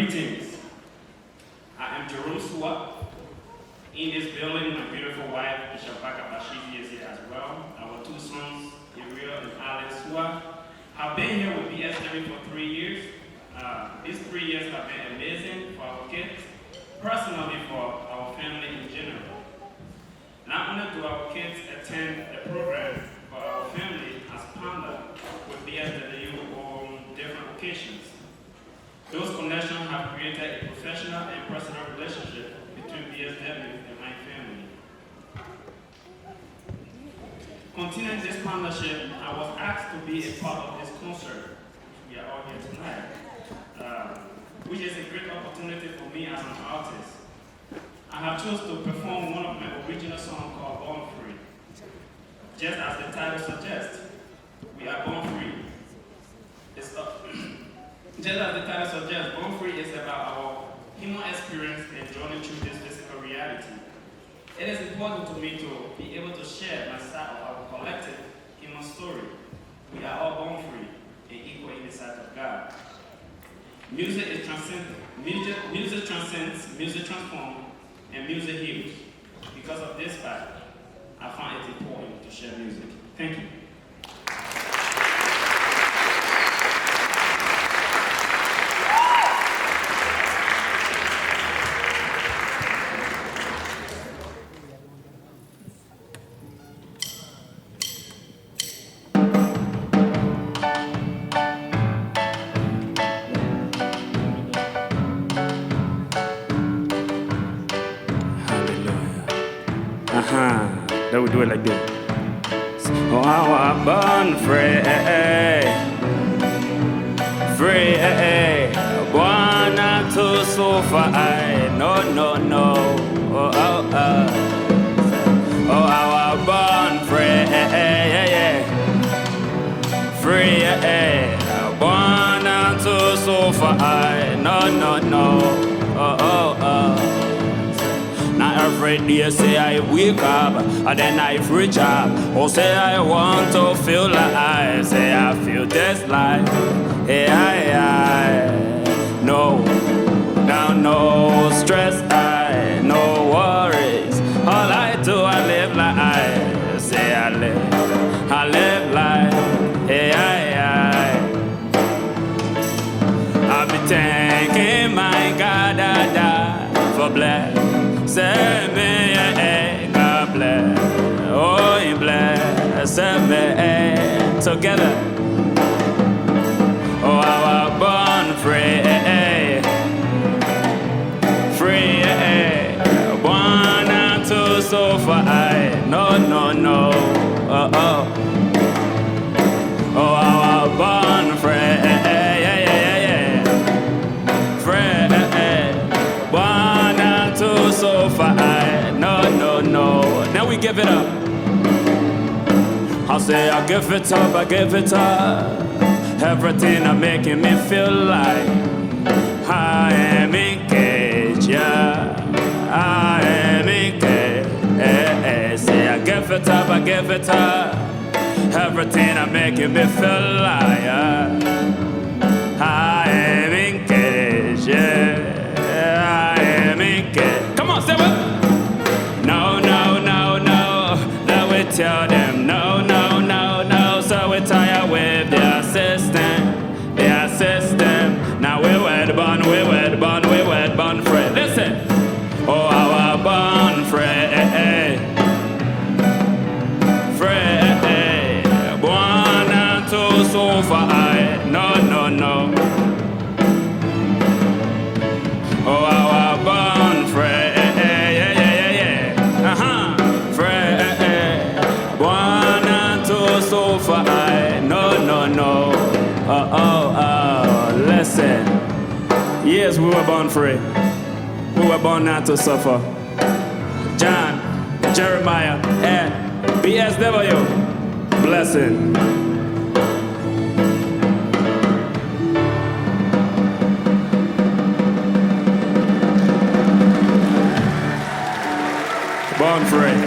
Greetings. I am Jerome Suwa. In this building, my beautiful wife, Bishop Baka Bashizi, is here as well. Our two sons, Gabriel and Alex Suwa, have been here with BSW for 3 years. These 3 years have been amazing for our kids, personally for our family in general. Not only do our kids attend the program, but our family has partnered with BSW on different occasions. Those connections have created a professional and personal relationship between BSW and my family. Continuing this partnership, I was asked to be a part of this concert. We are all here tonight, which is a great opportunity for me as an artist. I have chosen to perform one of my original songs called Born Free. Just as the title suggests, we are born free. Just as the title suggests, Born Free is about our human experience and journey through this physical reality. It is important to me to be able to share my side of our collective human story. We are all born free and equal in the sight of God. Music is transcendent. Music transcends, music transforms, and music heals. Because of this fact, I find it important to share music. Thank you. That we do it like this. Oh, I was born free, born not to suffer. No. Oh, I was born free, born not to suffer. No. Not every day say I wake up, and then I reach up. Or say I want to feel like I say I feel this life. No stress, no worries. All I do, I live like I say I live like I be thanking my God for blessing me, God bless, oh He bless me together. Oh, I was born free, born not to suffer. No. Oh, I was born free, born not to suffer. No. Now we give it up. I say I give it up. Everything are making me feel like I am engaged, yeah. I am engaged. Say I give it up. Everything are making me feel like I am engaged, yeah. I am engaged. Come on, say what? No. That we tell them no. So we tired with their system. Now we were born free. Listen. Oh, I was born free, born not to suffer. No. Oh, I was born free, born not to suffer. No. Listen. Yes, we were born free. We were born not to suffer. John, Jeremiah, and BSW. Blessing. Born free.